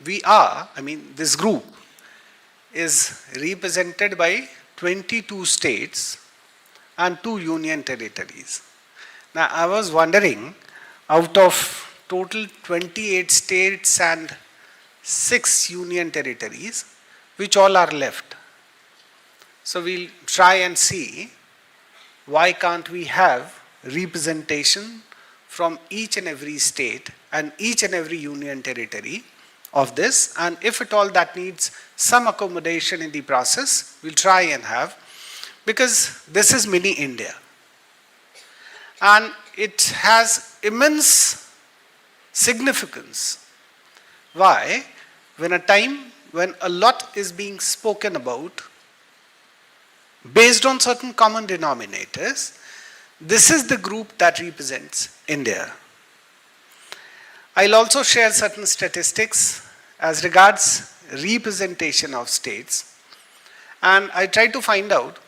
this group is represented by 22 states and 2 union territories. Now, I was wondering, out of total 28 states and 6 union territories, which all are left? So we'll try and see why can't we have representation from each and every state and each and every union territory of this, and if at all that needs some accommodation in the process, we'll try and have, because this is mini India. And it has immense significance. Why? When a lot is being spoken about based on certain common denominators, this is the group that represents India. I'll also share certain statistics as regards representation of states, and I try to find out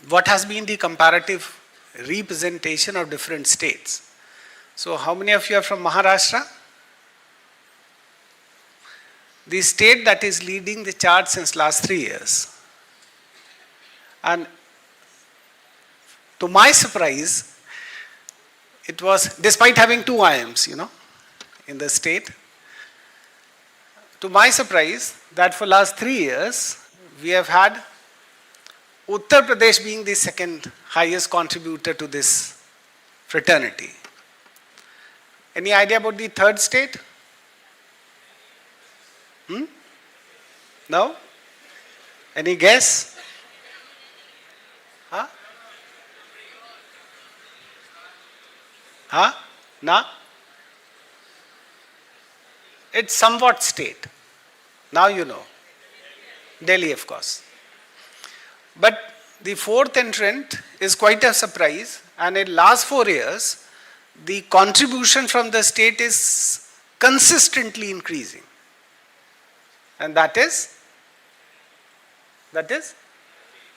what has been the comparative representation of different states. So how many of you are from Maharashtra? The state that is leading the chart since last 3 years. And to my surprise, it was, despite having 2 IIMs, in the state, to my surprise, that for last 3 years, we have had Uttar Pradesh being the second highest contributor to this fraternity. Any idea about the third state? No? Any guess? Huh? Huh? Nah? It's somewhat state. Now you know. Delhi, of course. But the fourth entrant is quite a surprise, and in last 4 years, the contribution from the state is consistently increasing. And that is?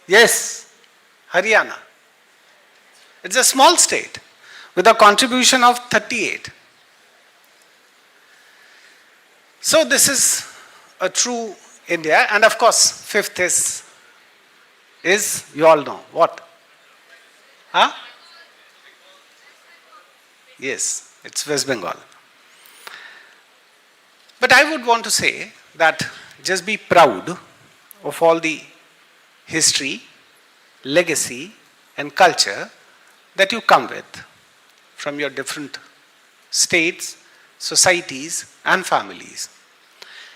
Yes, Haryana. It's a small state with a contribution of 38. So this is a true India, and of course, fifth is you all know what? Huh? Yes, it's West Bengal. But I would want to say that just be proud of all the history, legacy, and culture that you come with from your different states, societies, and families.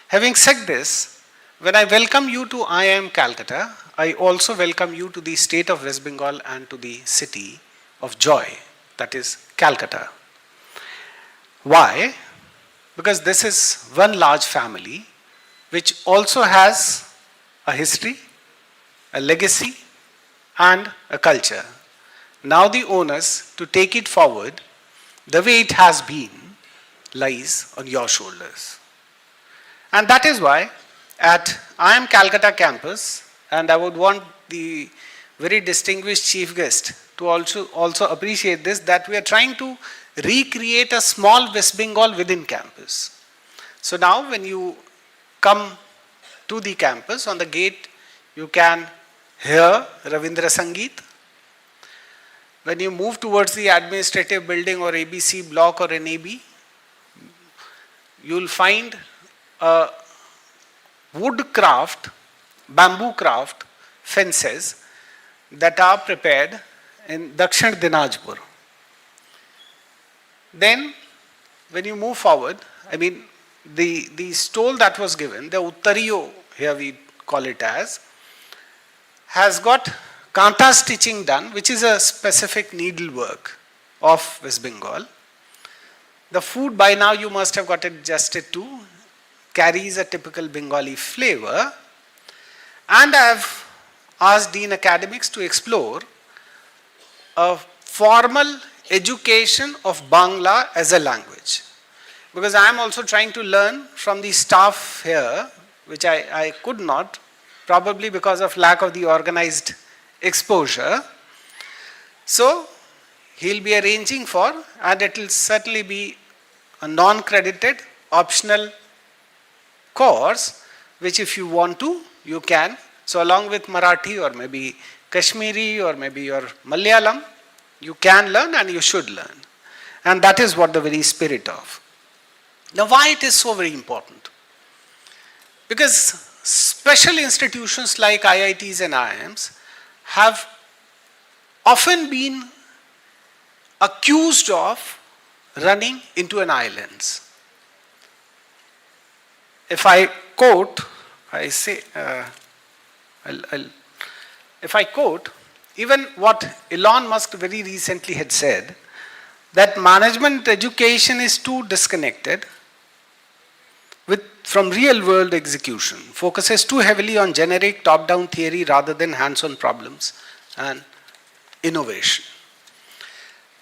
Having said this, when I welcome you to IIM Calcutta, I also welcome you to the state of West Bengal and to the city of joy, that is Calcutta. Why? Because this is one large family which also has a history, a legacy, and a culture. Now the onus to take it forward the way it has been lies on your shoulders. And that is why at IIM Calcutta campus, and I would want the very distinguished chief guest to also appreciate this, that we are trying to recreate a small West Bengal within campus. So now when you come to the campus, on the gate you can hear Ravindra Sangeet. When you move towards the administrative building or ABC block or NAB, you will find a woodcraft, bamboo craft fences that are prepared in Dakshin Dinajpur. Then, when you move forward, the stole that was given, the uttariyo, here we call it as, has got kanta stitching done, which is a specific needlework of West Bengal. The food, by now you must have got adjusted to, carries a typical Bengali flavor. And I have asked Dean Academics to explore a formal education of Bangla as a language. Because I am also trying to learn from the staff here, which I could not, probably because of lack of the organized exposure. So he'll be arranging for, and it will certainly be a non-credited, optional course, which if you want to, you can. So along with Marathi or maybe Kashmiri or maybe your Malayalam, you can learn and you should learn. And that is what the very spirit of. Now why it is so very important? Because special institutions like IITs and IIMs have often been accused of running into an island. If I quote, if I quote, even what Elon Musk very recently had said, that management education is too disconnected from real world execution, focuses too heavily on generic top-down theory rather than hands-on problems and innovation.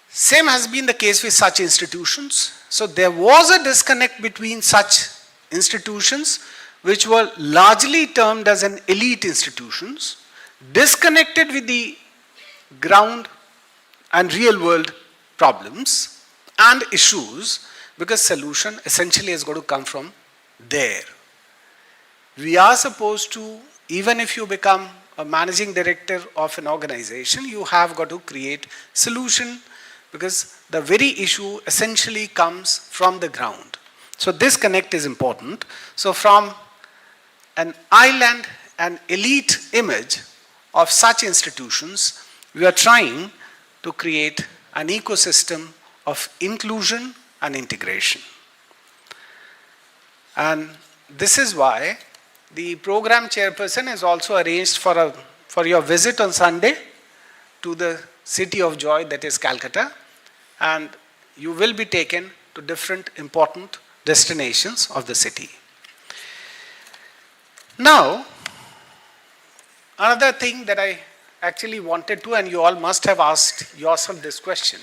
Same has been the case with such institutions. So there was a disconnect between such institutions, which were largely termed as an elite institutions, disconnected with the ground and real world problems and issues, because solution essentially has got to come from there. We are supposed to, even if you become a managing director of an organization, you have got to create solution, because the very issue essentially comes from the ground. So this connect is important. So from an island and elite image of such institutions, we are trying to create an ecosystem of inclusion and integration. And this is why the program chairperson has also arranged for your visit on Sunday to the city of joy, that is Calcutta, and you will be taken to different important destinations of the city. Now, another thing that I actually wanted to, and you all must have asked yourself this question,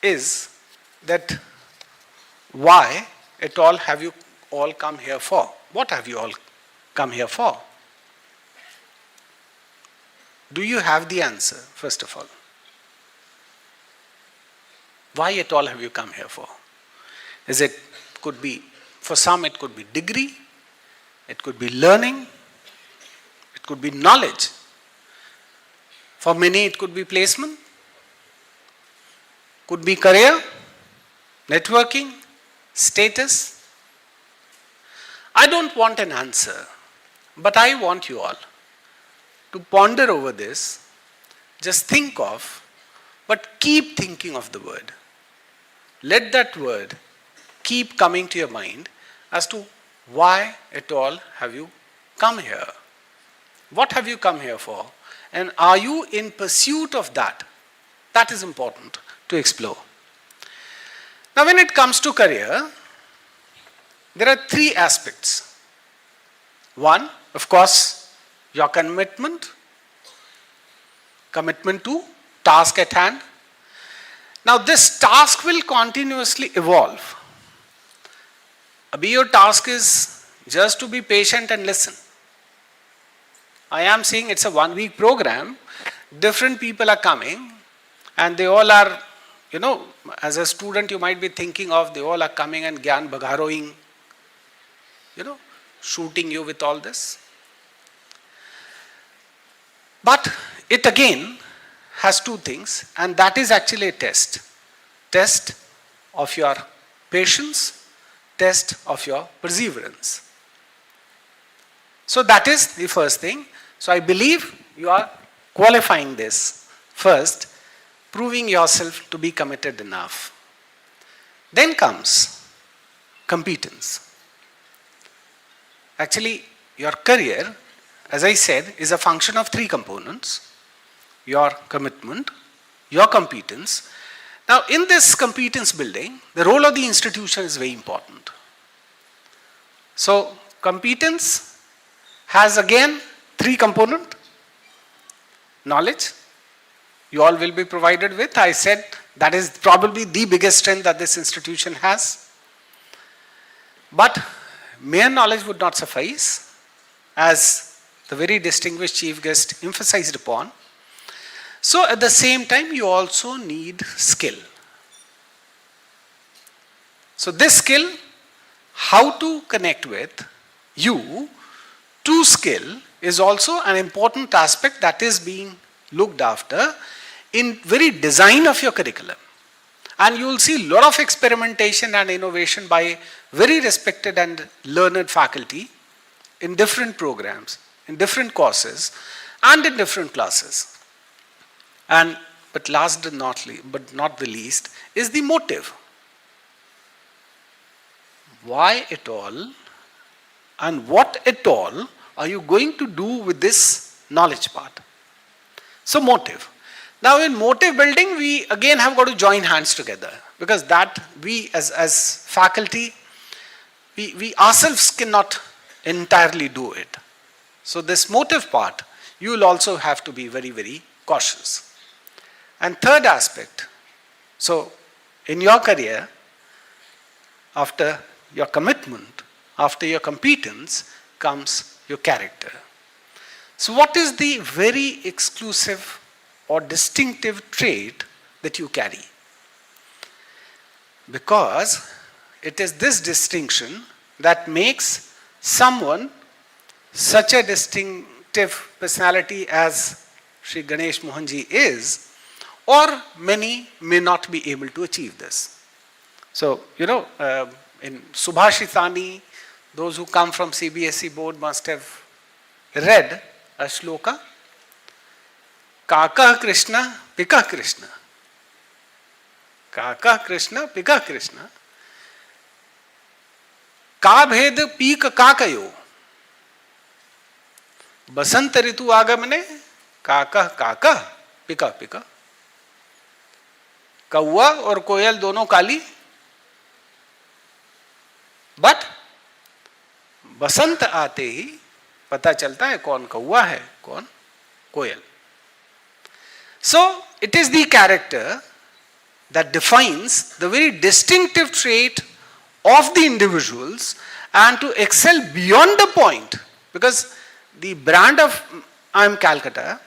is that why at all have you all come here for? What have you all come here for? Do you have the answer, first of all? Why at all have you come here for? Could be, for some it could be degree, it could be learning, it could be knowledge. For many it could be placement, could be career, networking, status. I don't want an answer, but I want you all to ponder over this, just think of, but keep thinking of the word. Let that word keep coming to your mind as to why at all have you come here? What have you come here for? And are you in pursuit of that? That is important to explore. Now when it comes to career, there are three aspects. One, of course, your commitment to task at hand. Now this task will continuously evolve. Your task is just to be patient and listen. I am saying it's a 1-week program. Different people are coming and they all are, as a student you might be thinking of, they all are coming and gyan bagaroing, shooting you with all this. But it again has two things, and that is actually a test. Test of your patience, test of your perseverance. So that is the first thing. So I believe you are qualifying this first, proving yourself to be committed enough. Then comes competence. Actually, your career, as I said, is a function of three components. Your commitment, your competence. Now, in this competence building, the role of the institution is very important. So, competence has again three components. Knowledge, you all will be provided with. I said that is probably the biggest strength that this institution has. But mere knowledge would not suffice, as the very distinguished chief guest emphasized upon. So at the same time, you also need skill. So this skill, how to connect with you to skill is also an important aspect that is being looked after in very design of your curriculum. And you will see a lot of experimentation and innovation by very respected and learned faculty in different programs, in different courses, and in different classes. And but last but not the least is the motive. Why at all and what at all are you going to do with this knowledge part? So motive. Now in motive building, we again have got to join hands together, because that we as faculty, we ourselves cannot entirely do it. So this motive part, you will also have to be very, very cautious. And third aspect, so in your career, after your commitment, after your competence, comes your character. So what is the very exclusive or distinctive trait that you carry? Because it is this distinction that makes someone such a distinctive personality as Sri Ganesh Mohanji is, or many may not be able to achieve this. So, in Subhashitani, those who come from CBSE board must have read a shloka, Kaka Krishna, Pika Krishna. Kaka Krishna, Pika Krishna. Ka bhed peek kakayo. Basant ritu agamane, Kaka Kaka, Pika Pika. कौवा और कोयल दोनों काली, but बसंत आते ही पता चलता है कौन कौवा है कौन कोयल. So it is the character that defines the very distinctive trait of the individuals, and to excel beyond the point, because the brand of IIM Calcutta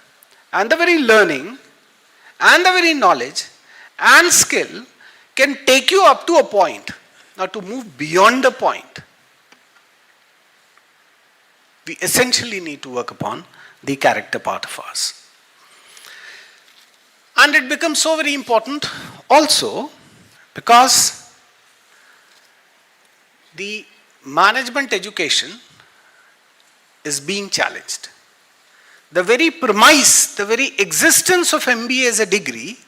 and the very learning and the very knowledge and skill can take you up to a point. Now to move beyond the point, we essentially need to work upon the character part of us. And it becomes so very important also because the management education is being challenged. The very premise, the very existence of MBA as a degree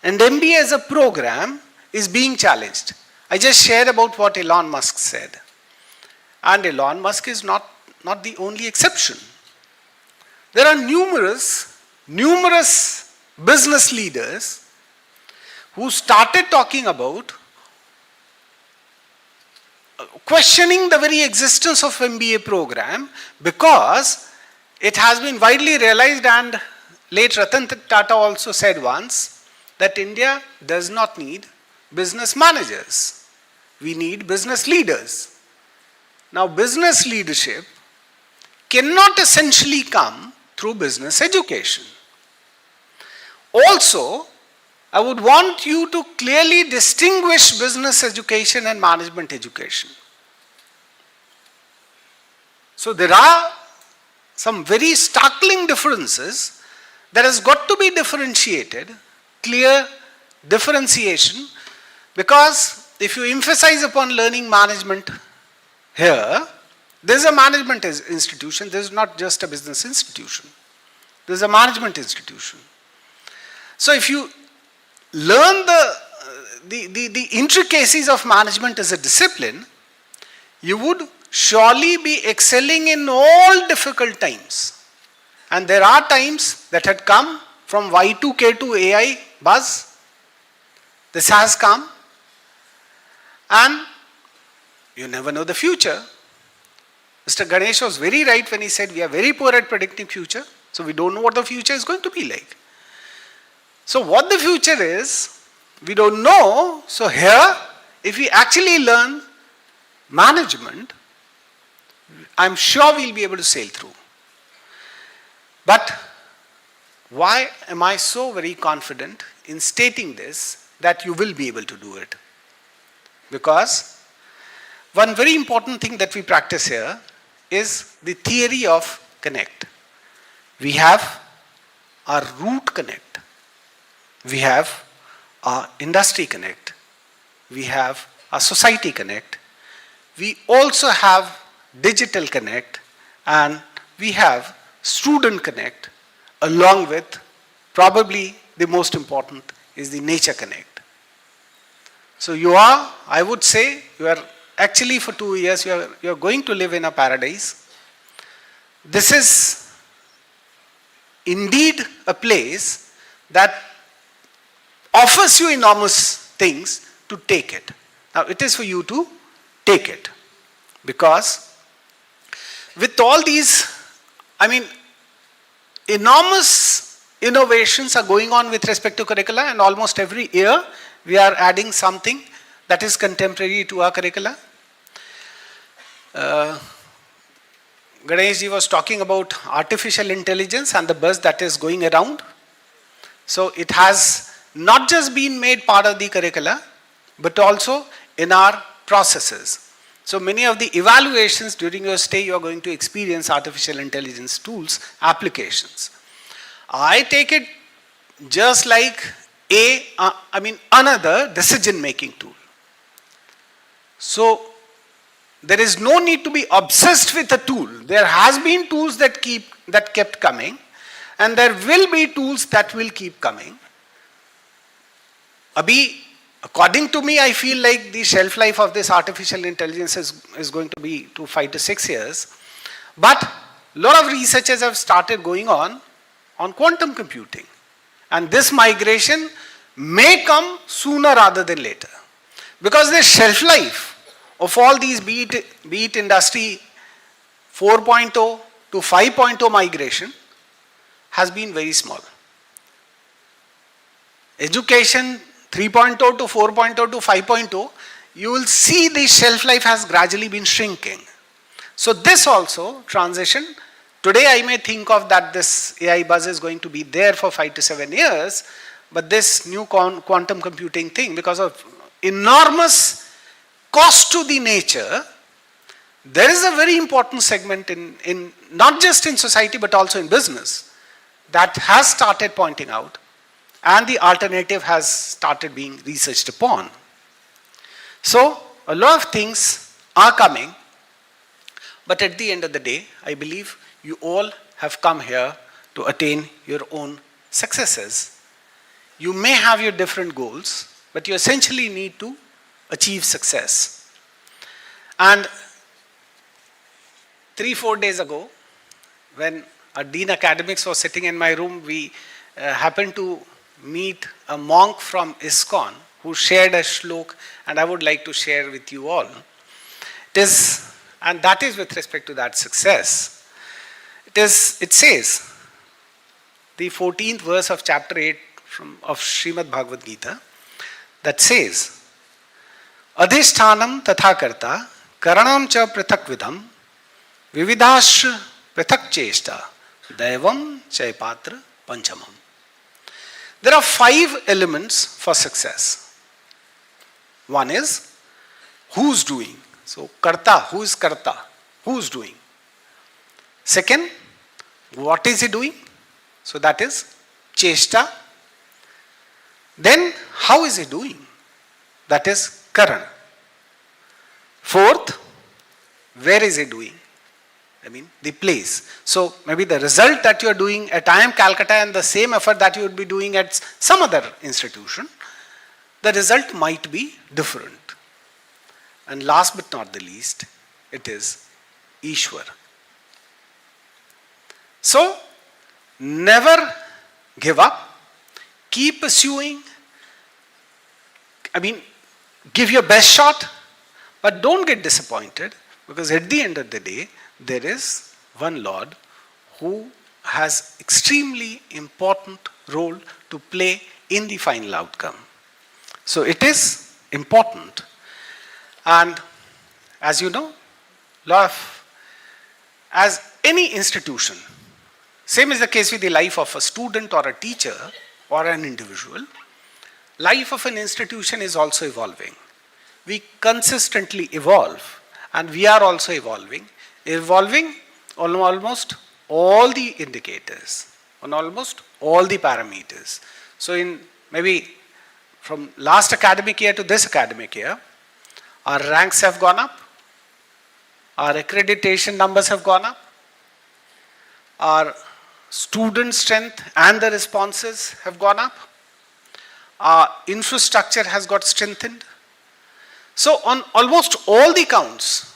and MBA as a program is being challenged. I just shared about what Elon Musk said. And Elon Musk is not the only exception. There are numerous business leaders who started talking about questioning the very existence of MBA program, because it has been widely realized, and late Ratan Tata also said once, that India does not need business managers. We need business leaders. Now, business leadership cannot essentially come through business education. Also, I would want you to clearly distinguish business education and management education. So there are some very startling differences that has got to be differentiated, clear differentiation, because if you emphasize upon learning management here, there is a management institution, there is not just a business institution, there is a management institution. So if you learn the intricacies of management as a discipline, you would surely be excelling in all difficult times. And there are times that had come from Y2K to AI buzz. This has come. And you never know the future. Mr. Ganesh was very right when he said we are very poor at predicting future. So we don't know what the future is going to be like. So what the future is, we don't know. So here, if we actually learn management, I'm sure we'll be able to sail through. But why am I so very confident in stating this, that you will be able to do it? Because one very important thing that we practice here is the theory of connect. We have our root connect. We have our industry connect. We have our society connect. We also have digital connect, and we have student connect, along with probably the most important is the nature connect. So you are, I would say, you are actually for 2 years, you are going to live in a paradise. This is indeed a place that offers you enormous things to take it. Now it is for you to take it, because with all these, enormous innovations are going on with respect to curricula, and almost every year we are adding something that is contemporary to our curricula. Ganesh ji was talking about artificial intelligence and the buzz that is going around. So it has not just been made part of the curricula, but also in our processes. So many of the evaluations during your stay, you are going to experience artificial intelligence tools, applications. I take it just like another decision-making tool. So there is no need to be obsessed with a tool. There has been tools that kept coming, and there will be tools that will keep coming. According to me, I feel like the shelf life of this artificial intelligence is going to be to 5 to 6 years. But a lot of researchers have started going on quantum computing. And this migration may come sooner rather than later. Because the shelf life of all these, be it industry 4.0 to 5.0 migration, has been very small. Education 3.0 to 4.0 to 5.0, you will see the shelf life has gradually been shrinking. So this also transition, today I may think of that this AI buzz is going to be there for 5 to 7 years, but this new quantum computing thing, because of enormous cost to the nature, there is a very important segment in not just in society but also in business that has started pointing out, and the alternative has started being researched upon. So a lot of things are coming, but at the end of the day, I believe you all have come here to attain your own successes. You may have your different goals, but you essentially need to achieve success. And 3-4 days ago, when our Dean Academics was sitting in my room, we happened to meet a monk from ISKCON who shared a shlok, and I would like to share with you all. And that is with respect to that success. It says, the 14th verse of chapter 8 of Srimad Bhagavad Gita, that says, Adhishtanam tatha karta, karanam cha prathak vidham, vividash prathak cheshta, daivam chaipatra panchamam. There are 5 elements for success. One is, who's doing? So, karta, who is karta? Who's doing? Second, what is he doing? So that is cheshta. Then, how is he doing? That is karan. Fourth, where is he doing? The place. So maybe the result that you are doing at IIM Calcutta and the same effort that you would be doing at some other institution, the result might be different. And last but not the least, it is Ishwar. So never give up. Keep pursuing. Give your best shot, but don't get disappointed, because at the end of the day, there is one Lord who has extremely important role to play in the final outcome. So it is important. And as you know, as any institution, same is the case with the life of a student or a teacher or an individual, life of an institution is also evolving. We consistently evolve, and we are also evolving evolving on almost all the indicators, on almost all the parameters. So in maybe from last academic year to this academic year, our ranks have gone up, our accreditation numbers have gone up, our student strength and the responses have gone up, our infrastructure has got strengthened. So on almost all the counts,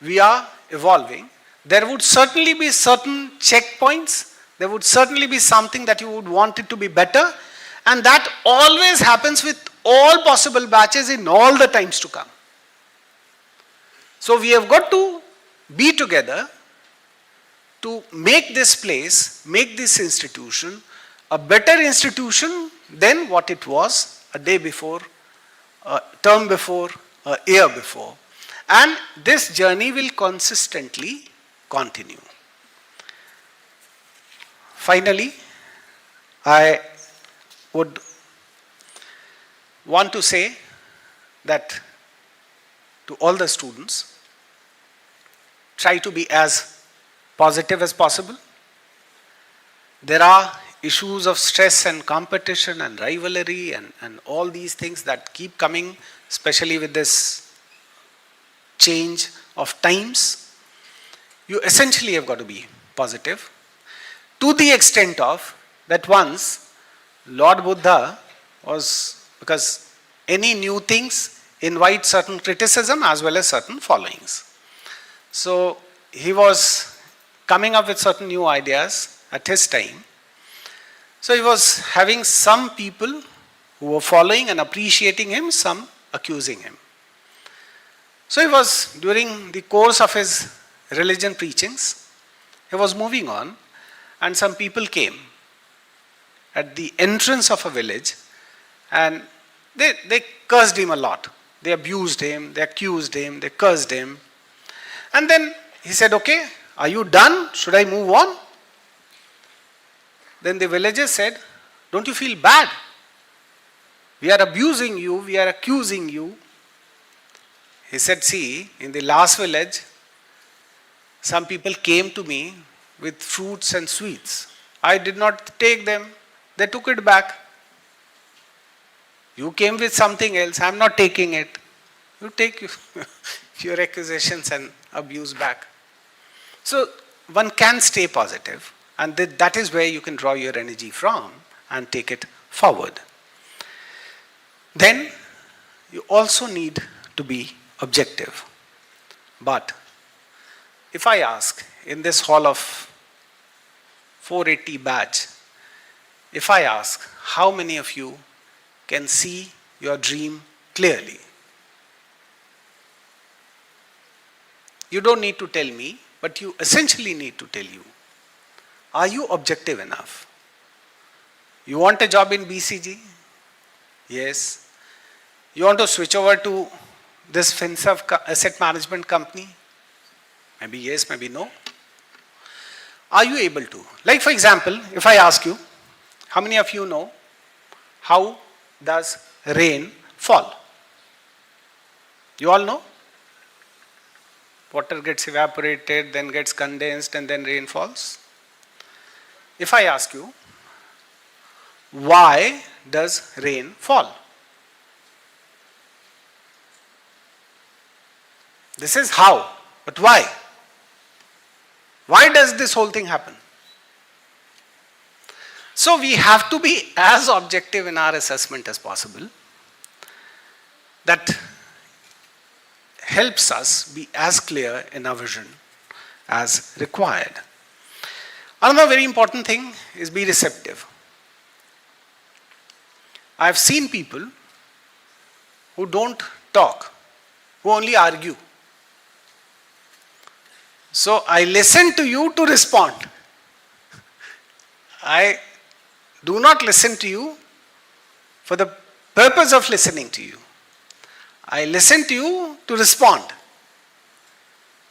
we are evolving. There would certainly be certain checkpoints. There would certainly be something that you would want it to be better. And that always happens with all possible batches in all the times to come. So we have got to be together to make this place, make this institution a better institution than what it was a day before, a term before, a year before. And this journey will consistently continue. Finally, I would want to say that to all the students, try to be as positive as possible. There are issues of stress and competition and rivalry and all these things that keep coming, especially with this change of times. You essentially have got to be positive to the extent of that once Lord Buddha was, because any new things invite certain criticism as well as certain followings. So he was coming up with certain new ideas at his time. So he was having some people who were following and appreciating him, some accusing him. So he was, during the course of his religion preachings, he was moving on, and some people came at the entrance of a village, and they cursed him a lot. They abused him, they accused him, they cursed him. And then he said, okay, are you done? Should I move on? Then the villagers said, don't you feel bad? We are abusing you, we are accusing you. He said, see, in the last village, some people came to me with fruits and sweets. I did not take them. They took it back. You came with something else. I am not taking it. You take your accusations and abuse back. So one can stay positive, and that is where you can draw your energy from and take it forward. Then you also need to be objective. But if I ask in this hall of 480 batch, if I ask how many of you can see your dream clearly? You don't need to tell me, but you essentially need to tell you. Are you objective enough? You want a job in BCG? Yes. You want to switch over to this FinServ asset management company? Maybe yes, maybe no. Are you able to? Like for example, if I ask you, how many of you know how does rain fall? You all know? Water gets evaporated, then gets condensed, and then rain falls. If I ask you, why does rain fall? This is how, but why? Why does this whole thing happen? So we have to be as objective in our assessment as possible. That helps us be as clear in our vision as required. Another very important thing is be receptive. I have seen people who don't talk, who only argue. So I listen to you to respond. I do not listen to you for the purpose of listening to you. I listen to you to respond.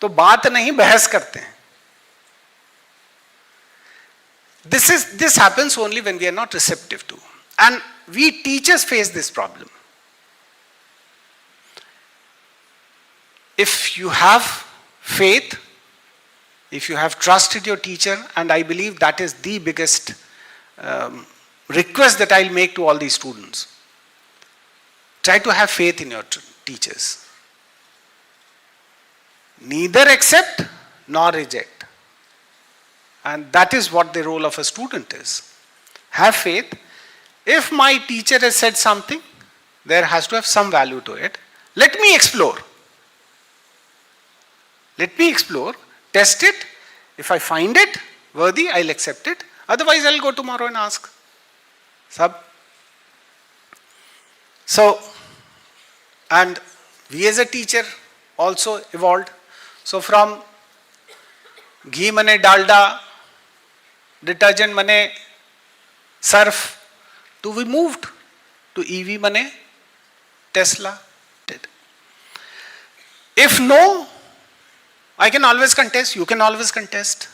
तो बात नहीं बहस करते हैं. This happens only when we are not receptive to. And we teachers face this problem. If you have faith, if you have trusted your teacher, and I believe that is the biggest request that I'll make to all these students. Try to have faith in your teachers. Neither accept nor reject. And that is what the role of a student is. Have faith. If my teacher has said something, there has to have some value to it. Let me explore. Let me explore, test it. If I find it worthy, I'll accept it. Otherwise, I'll go tomorrow and ask. Sab. So, and we as a teacher also evolved. So from ghee mane dalda, detergent mane surf, to we moved to EV mane Tesla. If no, I can always contest, you can always contest.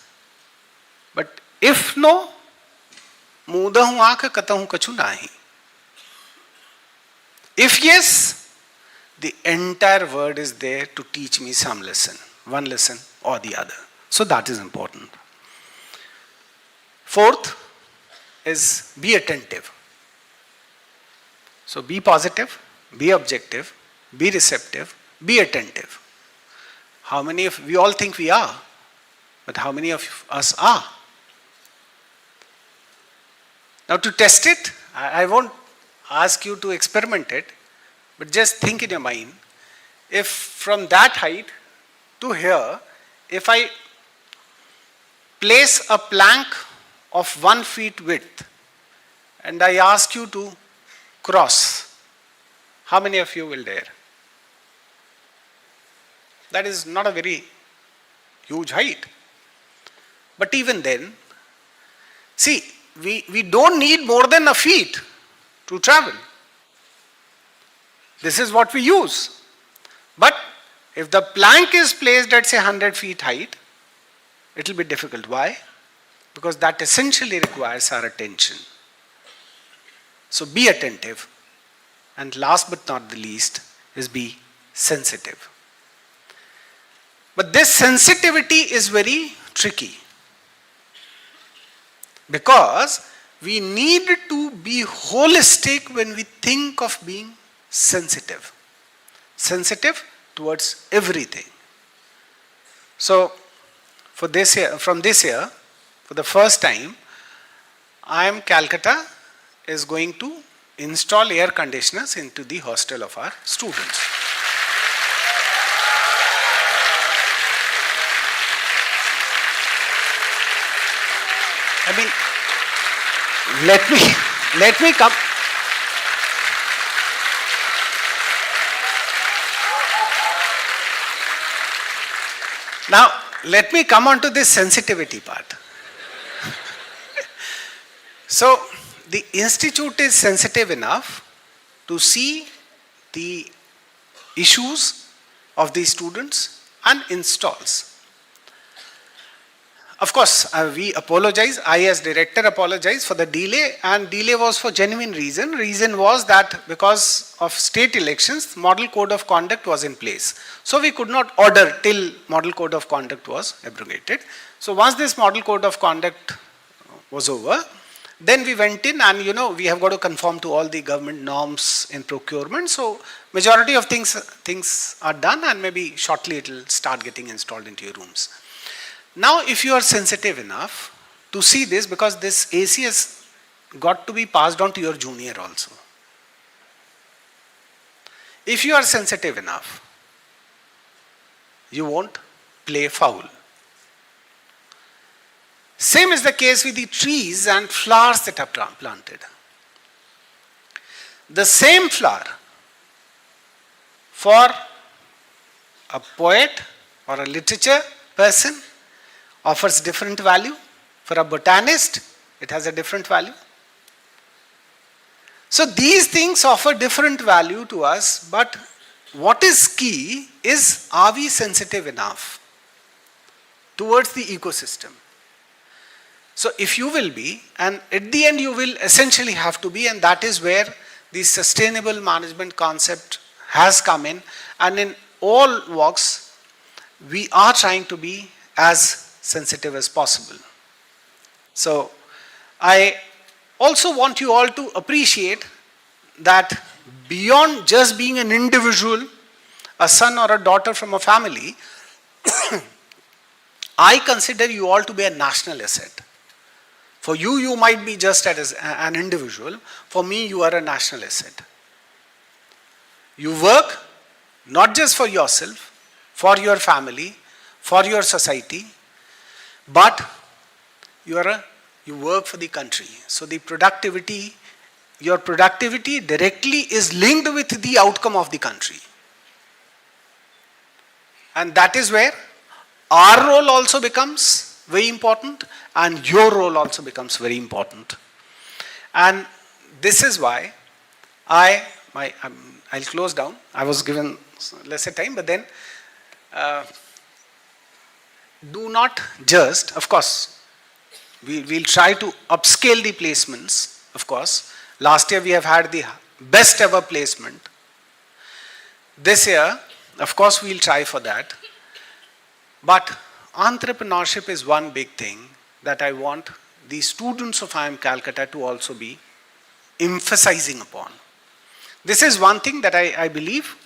But if no, mudahu aakha katahu kachu nahi. If yes, the entire word is there to teach me some lesson, one lesson or the other. So that is important. Fourth is be attentive. So be positive, be objective, be receptive, be attentive. How many of, we all think we are, but how many of us are? Now to test it, I won't ask you to experiment it, but just think in your mind, if from that height to here, if I place a plank of 1 feet width and I ask you to cross, how many of you will dare? That is not a very huge height. But even then, see, we don't need more than a feet to travel. This is what we use. But if the plank is placed at say 100 feet height, it will be difficult. Why? Because that essentially requires our attention. So be attentive. And last but not the least is be sensitive. But this sensitivity is very tricky. Because we need to be holistic when we think of being sensitive. Sensitive towards everything. So, for this year, from this year, for the first time, IIM Calcutta is going to install air conditioners into the hostel of our students. I mean, let me come. Now, let me come on to this sensitivity part. So, the institute is sensitive enough to see the issues of the students and installs. Of course, we apologize. I as director apologize for the delay, and delay was for genuine reason. Reason was that because of state elections, model code of conduct was in place. So we could not order till model code of conduct was abrogated. So once this model code of conduct was over, then we went in and we have got to conform to all the government norms in procurement. So majority of things are done, and maybe shortly it will start getting installed into your rooms. Now, if you are sensitive enough to see this, because this AC has got to be passed on to your junior also. If you are sensitive enough, you won't play foul. Same is the case with the trees and flowers that are planted. The same flower for a poet or a literature person offers different value. For a botanist, it has a different value. So these things offer different value to us, but what is key is, are we sensitive enough towards the ecosystem? So if you will be, and at the end you will essentially have to be, and that is where the sustainable management concept has come in, and in all walks we are trying to be as sensitive as possible. So I also want you all to appreciate that beyond just being an individual, a son or a daughter from a family, I consider you all to be a national asset. For you, you might be just as an individual. For me, you are a national asset. You work not just for yourself, for your family, for your society, but you work for the country. So your productivity directly is linked with the outcome of the country. And that is where our role also becomes very important, and your role also becomes very important. And this is why I'll close down. I was given lesser time, but then do not just, of course, we'll try to upscale the placements, of course. Last year we have had the best ever placement. This year, of course, we'll try for that. But entrepreneurship is one big thing that I want the students of IIM Calcutta to also be emphasizing upon. This is one thing that I believe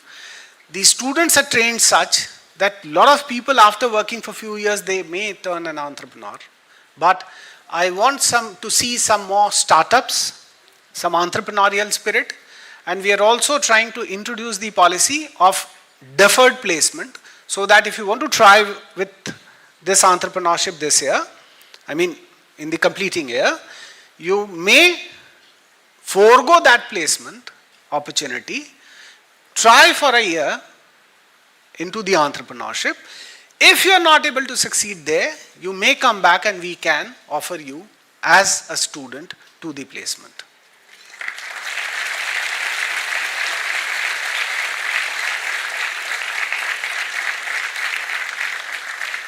the students are trained such that a lot of people after working for a few years, they may turn an entrepreneur. But I want to see some more startups, some entrepreneurial spirit, and we are also trying to introduce the policy of deferred placement, so that if you want to try with this entrepreneurship this year, I mean in the completing year, you may forego that placement opportunity, try for a year into the entrepreneurship. If you are not able to succeed there, you may come back and we can offer you as a student to the placement.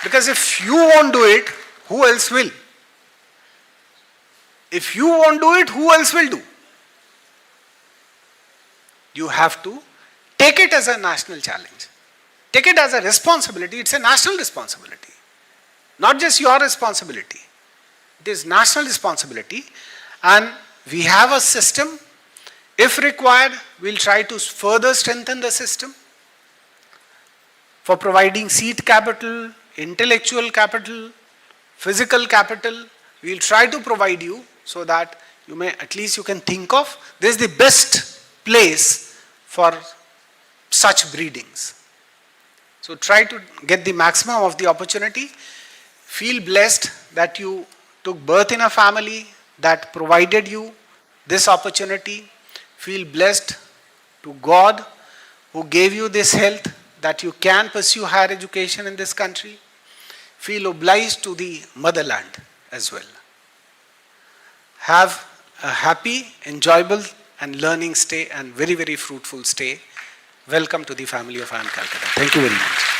Because if you won't do it, who else will? If you won't do it, who else will do? You have to take it as a national challenge. Take it as a responsibility. It's a national responsibility. Not just your responsibility. It is national responsibility. And we have a system. If required, we'll try to further strengthen the system for providing seed capital, intellectual capital, physical capital. We'll try to provide you so that you may, at least you can think of, this is the best place for such breedings. So try to get the maximum of the opportunity. Feel blessed that you took birth in a family that provided you this opportunity. Feel blessed to God who gave you this health that you can pursue higher education in this country. Feel obliged to the motherland as well. Have a happy, enjoyable and learning stay and very, very fruitful stay. Welcome to the family of IIM Calcutta. Thank you very much.